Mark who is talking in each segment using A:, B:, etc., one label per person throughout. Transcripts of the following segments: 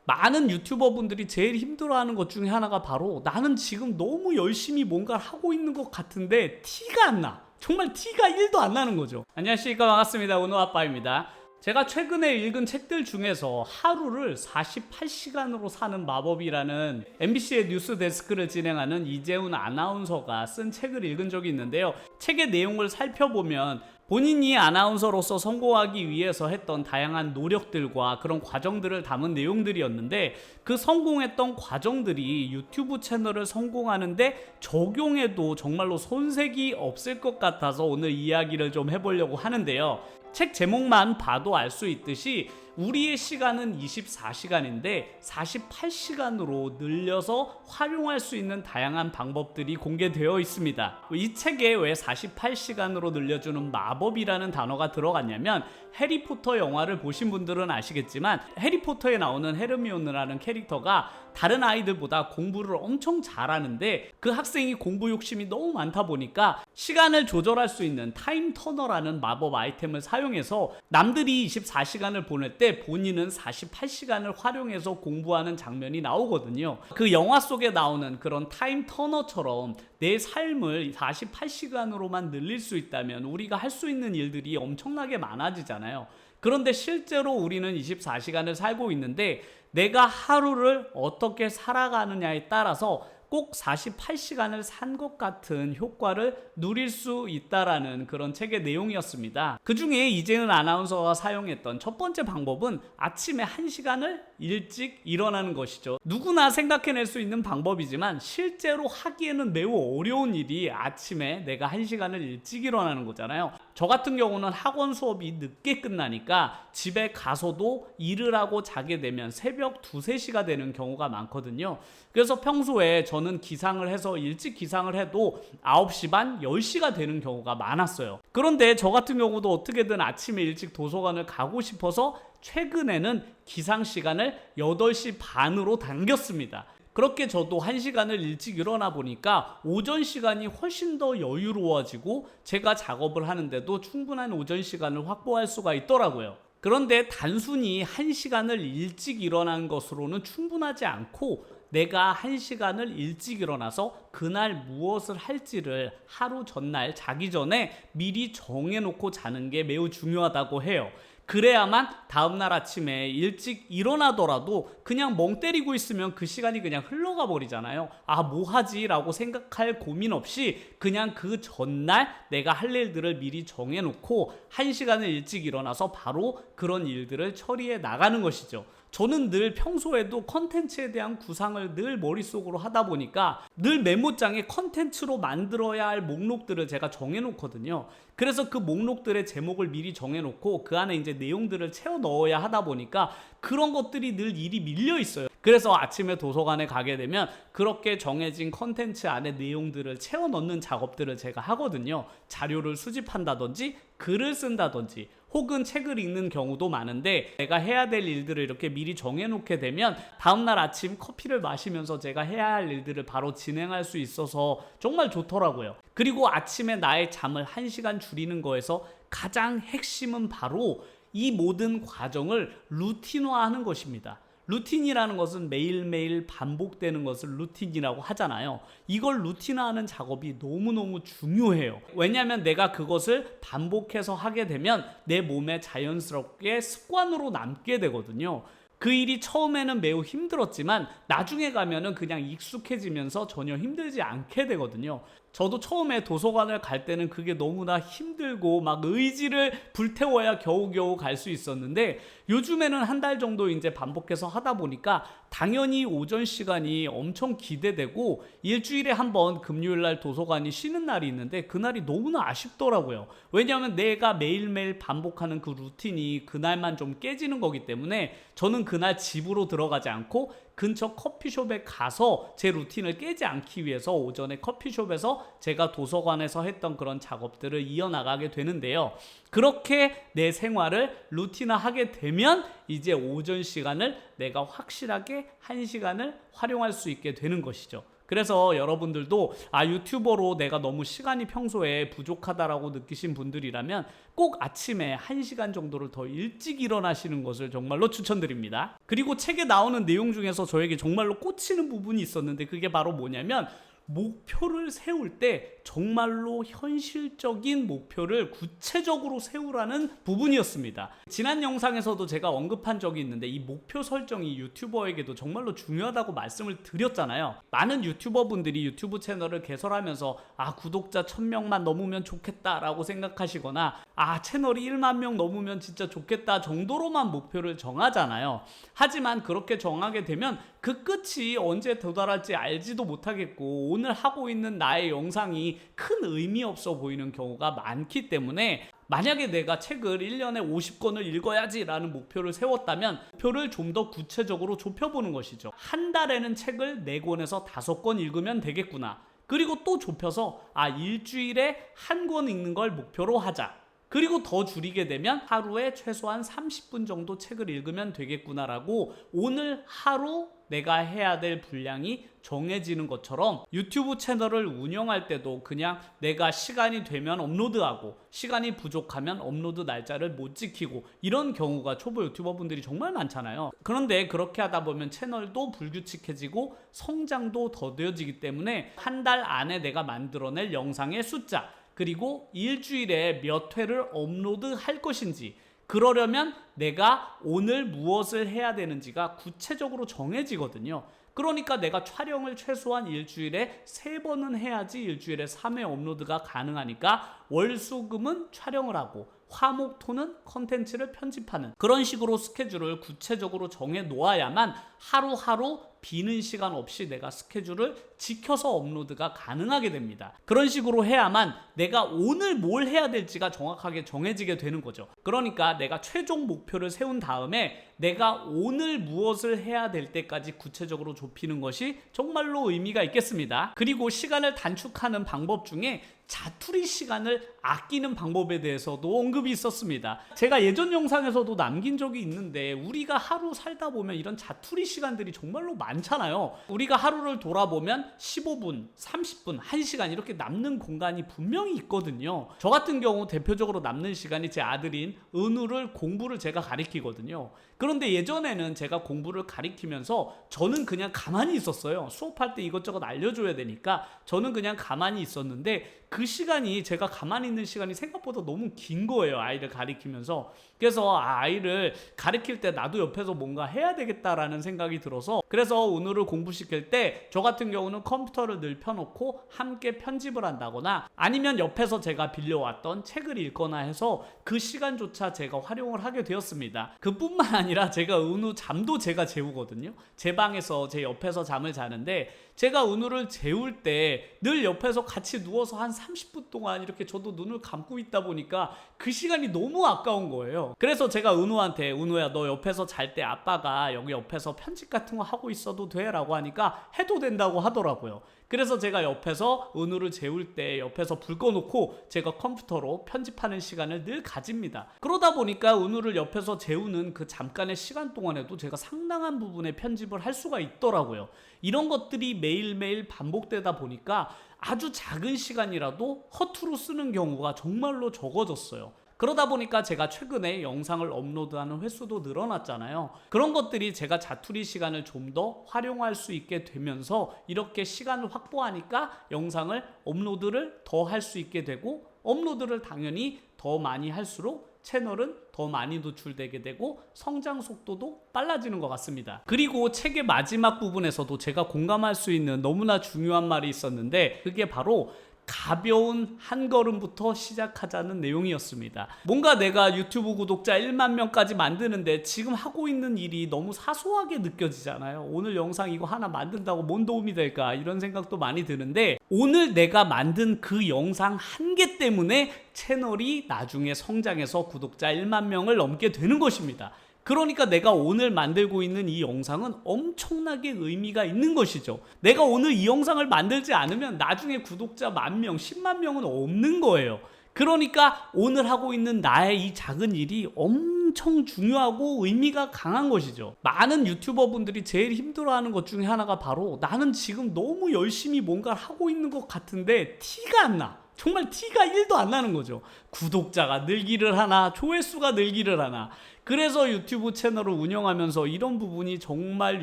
A: 많은 유튜버 분들이 제일 힘들어하는 것 중에 하나가 바로 나는 지금 너무 열심히 뭔가를 하고 있는 것 같은데 티가 안 나. 정말 티가 1도 안 나는 거죠. 안녕하십니까, 반갑습니다. 은호아빠입니다. 제가 최근에 읽은 책들 중에서 하루를 48시간으로 사는 마법이라는 MBC의 뉴스 데스크를 진행하는 이재훈 아나운서가 쓴 책을 읽은 적이 있는데요. 책의 내용을 살펴보면 본인이 아나운서로서 성공하기 위해서 했던 다양한 노력들과 그런 과정들을 담은 내용들이었는데, 그 성공했던 과정들이 유튜브 채널을 성공하는데 적용해도 정말로 손색이 없을 것 같아서 오늘 이야기를 좀 해보려고 하는데요. 책 제목만 봐도 알 수 있듯이 우리의 시간은 24시간인데 48시간으로 늘려서 활용할 수 있는 다양한 방법들이 공개되어 있습니다. 이 책에 왜 48시간으로 늘려주는 마법이라는 단어가 들어갔냐면, 해리포터 영화를 보신 분들은 아시겠지만 해리포터에 나오는 헤르미온느라는 캐릭터가 다른 아이들보다 공부를 엄청 잘하는데 그 학생이 공부 욕심이 너무 많다 보니까 시간을 조절할 수 있는 타임 터너라는 마법 아이템을 사용해서 남들이 24시간을 보낼 때 본인은 48시간을 활용해서 공부하는 장면이 나오거든요. 그 영화 속에 나오는 그런 타임 터너처럼 내 삶을 48시간으로만 늘릴 수 있다면 우리가 할 수 있는 일들이 엄청나게 많아지잖아요. 그런데 실제로 우리는 24시간을 살고 있는데 내가 하루를 어떻게 살아가느냐에 따라서 꼭 48시간을 산 것 같은 효과를 누릴 수 있다라는 그런 책의 내용이었습니다. 그 중에 이재은 아나운서가 사용했던 첫 번째 방법은 아침에 1시간을 일찍 일어나는 것이죠. 누구나 생각해낼 수 있는 방법이지만 실제로 하기에는 매우 어려운 일이 아침에 내가 1시간을 일찍 일어나는 거잖아요. 저 같은 경우는 학원 수업이 늦게 끝나니까 집에 가서도 일을 하고 자게 되면 새벽 2, 3시가 되는 경우가 많거든요. 그래서 평소에 저는 기상을 해서 일찍 기상을 해도 9시 반, 10시가 되는 경우가 많았어요. 그런데 저 같은 경우도 어떻게든 아침에 일찍 도서관을 가고 싶어서 최근에는 기상 시간을 8시 반으로 당겼습니다. 그렇게 저도 1시간을 일찍 일어나 보니까 오전 시간이 훨씬 더 여유로워지고 제가 작업을 하는데도 충분한 오전 시간을 확보할 수가 있더라고요. 그런데 단순히 1시간을 일찍 일어난 것으로는 충분하지 않고 내가 1시간을 일찍 일어나서 그날 무엇을 할지를 하루 전날 자기 전에 미리 정해놓고 자는 게 매우 중요하다고 해요. 그래야만 다음날 아침에 일찍 일어나더라도 그냥 멍 때리고 있으면 그 시간이 그냥 흘러가 버리잖아요. 아, 뭐 하지? 라고 생각할 고민 없이 그냥 그 전날 내가 할 일들을 미리 정해놓고 1시간을 일찍 일어나서 바로 그런 일들을 처리해 나가는 것이죠. 저는 늘 평소에도 컨텐츠에 대한 구상을 늘 머릿속으로 하다 보니까 늘 메모장에 컨텐츠로 만들어야 할 목록들을 제가 정해놓거든요. 그래서 그 목록들의 제목을 미리 정해놓고 그 안에 이제 내용들을 채워 넣어야 하다 보니까 그런 것들이 늘 일이 밀려 있어요. 그래서 아침에 도서관에 가게 되면 그렇게 정해진 컨텐츠 안에 내용들을 채워 넣는 작업들을 제가 하거든요. 자료를 수집한다든지 글을 쓴다든지 혹은 책을 읽는 경우도 많은데, 내가 해야 될 일들을 이렇게 미리 정해놓게 되면 다음날 아침 커피를 마시면서 제가 해야 할 일들을 바로 진행할 수 있어서 정말 좋더라고요. 그리고 아침에 나의 잠을 1시간 줄이는 거에서 가장 핵심은 바로 이 모든 과정을 루틴화하는 것입니다. 루틴이라는 것은 매일매일 반복되는 것을 루틴이라고 하잖아요. 이걸 루틴화하는 작업이 너무너무 중요해요. 왜냐하면 내가 그것을 반복해서 하게 되면 내 몸에 자연스럽게 습관으로 남게 되거든요. 그 일이 처음에는 매우 힘들었지만 나중에 가면은 그냥 익숙해지면서 전혀 힘들지 않게 되거든요. 저도 처음에 도서관을 갈 때는 그게 너무나 힘들고 막 의지를 불태워야 겨우겨우 갈 수 있었는데, 요즘에는 한 달 정도 이제 반복해서 하다 보니까 당연히 오전 시간이 엄청 기대되고, 일주일에 한 번 금요일 날 도서관이 쉬는 날이 있는데 그날이 너무나 아쉽더라고요. 왜냐하면 내가 매일매일 반복하는 그 루틴이 그날만 좀 깨지는 거기 때문에 저는 그날 집으로 들어가지 않고 근처 커피숍에 가서 제 루틴을 깨지 않기 위해서 오전에 커피숍에서 제가 도서관에서 했던 그런 작업들을 이어나가게 되는데요. 그렇게 내 생활을 루틴화하게 되면 이제 오전 시간을 내가 확실하게 1시간을 활용할 수 있게 되는 것이죠. 그래서 여러분들도 유튜버로 내가 너무 시간이 평소에 부족하다라고 느끼신 분들이라면 꼭 아침에 1시간 정도를 더 일찍 일어나시는 것을 정말로 추천드립니다. 그리고 책에 나오는 내용 중에서 저에게 정말로 꽂히는 부분이 있었는데, 그게 바로 뭐냐면 목표를 세울 때 정말로 현실적인 목표를 구체적으로 세우라는 부분이었습니다. 지난 영상에서도 제가 언급한 적이 있는데, 이 목표 설정이 유튜버에게도 정말로 중요하다고 말씀을 드렸잖아요. 많은 유튜버분들이 유튜브 채널을 개설하면서 구독자 1000명만 넘으면 좋겠다라고 생각하시거나 채널이 1만 명 넘으면 진짜 좋겠다 정도로만 목표를 정하잖아요. 하지만 그렇게 정하게 되면 그 끝이 언제 도달할지 알지도 못하겠고, 오늘 하고 있는 나의 영상이 큰 의미 없어 보이는 경우가 많기 때문에, 만약에 내가 책을 1년에 50권을 읽어야지 라는 목표를 세웠다면 목표를 좀 더 구체적으로 좁혀보는 것이죠. 한 달에는 책을 4권에서 5권 읽으면 되겠구나. 그리고 또 좁혀서 일주일에 1권 읽는 걸 목표로 하자. 그리고 더 줄이게 되면 하루에 최소한 30분 정도 책을 읽으면 되겠구나라고 오늘 하루 내가 해야 될 분량이 정해지는 것처럼, 유튜브 채널을 운영할 때도 그냥 내가 시간이 되면 업로드하고 시간이 부족하면 업로드 날짜를 못 지키고, 이런 경우가 초보 유튜버 분들이 정말 많잖아요. 그런데 그렇게 하다 보면 채널도 불규칙해지고 성장도 더뎌지기 때문에 한 달 안에 내가 만들어낼 영상의 숫자, 그리고 일주일에 몇 회를 업로드할 것인지, 그러려면 내가 오늘 무엇을 해야 되는지가 구체적으로 정해지거든요. 그러니까 내가 촬영을 최소한 일주일에 3번은 해야지 일주일에 3회 업로드가 가능하니까 월수금은 촬영을 하고 화목토는 컨텐츠를 편집하는, 그런 식으로 스케줄을 구체적으로 정해 놓아야만 하루하루 비는 시간 없이 내가 스케줄을 지켜서 업로드가 가능하게 됩니다. 그런 식으로 해야만 내가 오늘 뭘 해야 될지가 정확하게 정해지게 되는 거죠. 그러니까 내가 최종 목표를 세운 다음에 내가 오늘 무엇을 해야 될 때까지 구체적으로 좁히는 것이 정말로 의미가 있겠습니다. 그리고 시간을 단축하는 방법 중에 자투리 시간을 아끼는 방법에 대해서도 언급이 있었습니다. 제가 예전 영상에서도 남긴 적이 있는데, 우리가 하루 살다 보면 이런 자투리 시간들이 정말로 많잖아요. 우리가 하루를 돌아보면 15분, 30분, 1시간 이렇게 남는 공간이 분명히 있거든요. 저 같은 경우 대표적으로 남는 시간이 제 아들인 은우를 공부를 제가 가리키거든요. 그런데 예전에는 제가 공부를 가리키면서 저는 그냥 가만히 있었어요. 수업할 때 이것저것 알려줘야 되니까 저는 그냥 가만히 있었는데, 그 시간이, 제가 가만히 있는 시간이 생각보다 너무 긴 거예요. 아이를 가리키면서. 그래서 아이를 가리킬 때 나도 옆에서 뭔가 해야 되겠다라는 생각이 들어서, 그래서 은우를 공부시킬 때 저 같은 경우는 컴퓨터를 늘 펴놓고 함께 편집을 한다거나, 아니면 옆에서 제가 빌려왔던 책을 읽거나 해서 그 시간조차 제가 활용을 하게 되었습니다. 그뿐만 아니라 제가 은우 잠도 제가 재우거든요. 제 방에서 제 옆에서 잠을 자는데, 제가 은우를 재울 때 늘 옆에서 같이 누워서 한 30분 동안 이렇게 저도 눈을 감고 있다 보니까 그 시간이 너무 아까운 거예요. 그래서 제가 은우한테, 은우야 너 옆에서 잘 때 아빠가 여기 옆에서 편집 같은 거 하고 있어도 돼? 라고 하니까 해도 된다고 하더라고요. 그래서 제가 옆에서 은우를 재울 때 옆에서 불 꺼놓고 제가 컴퓨터로 편집하는 시간을 늘 가집니다. 그러다 보니까 은우를 옆에서 재우는 그 잠깐의 시간 동안에도 제가 상당한 부분의 편집을 할 수가 있더라고요. 이런 것들이 매일매일 반복되다 보니까 아주 작은 시간이라도 허투루 쓰는 경우가 정말로 적어졌어요. 그러다 보니까 제가 최근에 영상을 업로드하는 횟수도 늘어났잖아요. 그런 것들이 제가 자투리 시간을 좀 더 활용할 수 있게 되면서 이렇게 시간을 확보하니까 영상을 업로드를 더 할 수 있게 되고, 업로드를 당연히 더 많이 할수록 채널은 더 많이 노출되게 되고 성장 속도도 빨라지는 것 같습니다. 그리고 책의 마지막 부분에서도 제가 공감할 수 있는 너무나 중요한 말이 있었는데, 그게 바로 가벼운 한 걸음부터 시작하자는 내용이었습니다. 뭔가 내가 유튜브 구독자 1만 명까지 만드는데 지금 하고 있는 일이 너무 사소하게 느껴지잖아요. 오늘 영상 이거 하나 만든다고 뭔 도움이 될까, 이런 생각도 많이 드는데, 오늘 내가 만든 그 영상 한 개 때문에 채널이 나중에 성장해서 구독자 1만 명을 넘게 되는 것입니다. 그러니까 내가 오늘 만들고 있는 이 영상은 엄청나게 의미가 있는 것이죠. 내가 오늘 이 영상을 만들지 않으면 나중에 구독자 10,000명, 100,000명은 없는 거예요. 그러니까 오늘 하고 있는 나의 이 작은 일이 엄청나게 엄청 중요하고 의미가 강한 것이죠. 많은 유튜버 분들이 제일 힘들어하는 것 중에 하나가 바로 나는 지금 너무 열심히 뭔가를 하고 있는 것 같은데 티가 안 나. 정말 티가 1도 안 나는 거죠. 구독자가 늘기를 하나, 조회수가 늘기를 하나. 그래서 유튜브 채널을 운영하면서 이런 부분이 정말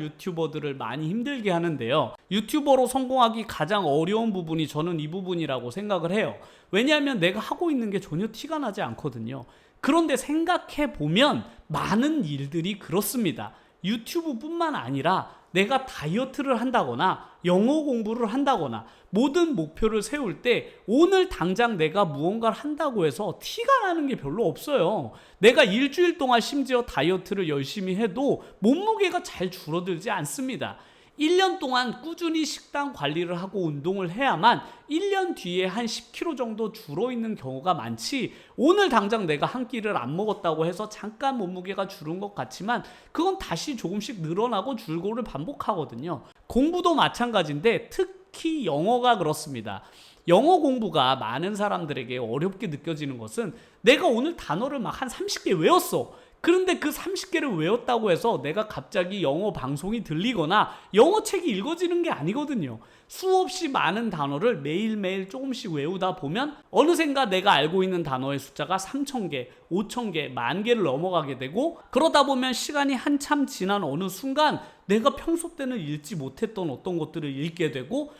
A: 유튜버들을 많이 힘들게 하는데요. 유튜버로 성공하기 가장 어려운 부분이 저는 이 부분이라고 생각을 해요. 왜냐하면 내가 하고 있는 게 전혀 티가 나지 않거든요. 그런데 생각해 보면 많은 일들이 그렇습니다. 유튜브뿐만 아니라 내가 다이어트를 한다거나 영어 공부를 한다거나 모든 목표를 세울 때 오늘 당장 내가 무언가를 한다고 해서 티가 나는 게 별로 없어요. 내가 일주일 동안 심지어 다이어트를 열심히 해도 몸무게가 잘 줄어들지 않습니다. 1년 동안 꾸준히 식단 관리를 하고 운동을 해야만 1년 뒤에 한 10kg 정도 줄어있는 경우가 많지, 오늘 당장 내가 한 끼를 안 먹었다고 해서 잠깐 몸무게가 줄은 것 같지만 그건 다시 조금씩 늘어나고 줄고를 반복하거든요. 공부도 마찬가지인데 특히 영어가 그렇습니다. 영어 공부가 많은 사람들에게 어렵게 느껴지는 것은 내가 오늘 단어를 막 한 30개 외웠어. 그런데 그 30개를 외웠다고 해서 내가 갑자기 영어 방송이 들리거나 영어 책이 읽어지는 게 아니거든요. 수없이 많은 단어를 매일매일 조금씩 외우다 보면 어느샌가 내가 알고 있는 단어의 숫자가 3,000개, 5,000개, 10,000개를 넘어가게 되고, 그러다 보면 시간이 한참 지난 어느 순간 내가 평소 때는 읽지 못했던 어떤 것들을 읽게 되고,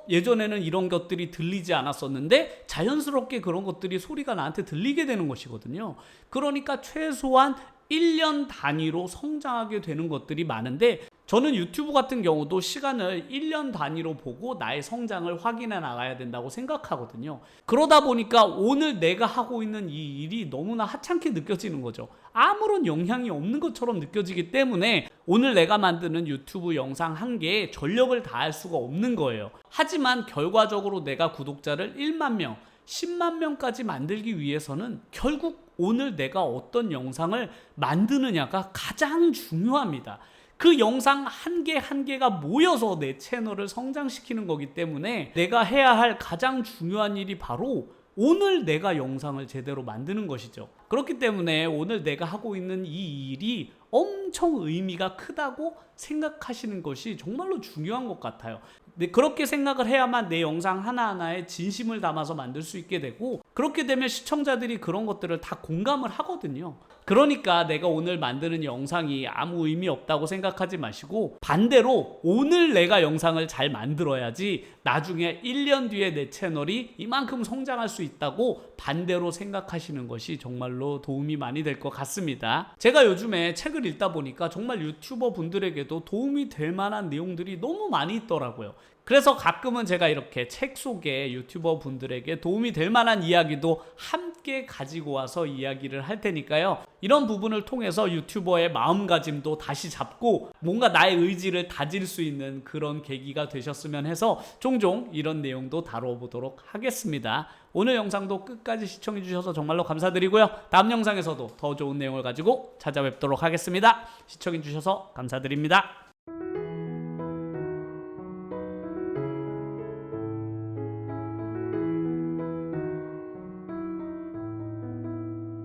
A: 예전에는 이런 것들이 들리지 않았었는데 자연스럽게 그런 것들이 소리가 나한테 들리게 되는 것이거든요. 그러니까 최소한 1년 단위로 성장하게 되는 것들이 많은데, 저는 유튜브 같은 경우도 시간을 1년 단위로 보고 나의 성장을 확인해 나가야 된다고 생각하거든요. 그러다 보니까 오늘 내가 하고 있는 이 일이 너무나 하찮게 느껴지는 거죠. 아무런 영향이 없는 것처럼 느껴지기 때문에 오늘 내가 만드는 유튜브 영상 한 개에 전력을 다할 수가 없는 거예요. 하지만 결과적으로 내가 구독자를 1만 명, 10만 명까지 만들기 위해서는 결국 오늘 내가 어떤 영상을 만드느냐가 가장 중요합니다. 그 영상 한 개 한 개가 모여서 내 채널을 성장시키는 거기 때문에 내가 해야 할 가장 중요한 일이 바로 오늘 내가 영상을 제대로 만드는 것이죠. 그렇기 때문에 오늘 내가 하고 있는 이 일이 엄청 의미가 크다고 생각하시는 것이 정말로 중요한 것 같아요. 근데 그렇게 생각을 해야만 내 영상 하나하나에 진심을 담아서 만들 수 있게 되고, 그렇게 되면 시청자들이 그런 것들을 다 공감을 하거든요. 그러니까 내가 오늘 만드는 영상이 아무 의미 없다고 생각하지 마시고, 반대로 오늘 내가 영상을 잘 만들어야지 나중에 1년 뒤에 내 채널이 이만큼 성장할 수 있다고 반대로 생각하시는 것이 정말로 도움이 많이 될 것 같습니다. 제가 요즘에 책을 읽다 보니까 정말 유튜버 분들에게도 도움이 될 만한 내용들이 너무 많이 있더라고요. 그래서 가끔은 제가 이렇게 책 속에 유튜버 분들에게 도움이 될 만한 이야기도 함께 가지고 와서 이야기를 할 테니까요. 이런 부분을 통해서 유튜버의 마음가짐도 다시 잡고 뭔가 나의 의지를 다질 수 있는 그런 계기가 되셨으면 해서 종종 이런 내용도 다뤄보도록 하겠습니다. 오늘 영상도 끝까지 시청해 주셔서 정말로 감사드리고요. 다음 영상에서도 더 좋은 내용을 가지고 찾아뵙도록 하겠습니다. 시청해 주셔서 감사드립니다.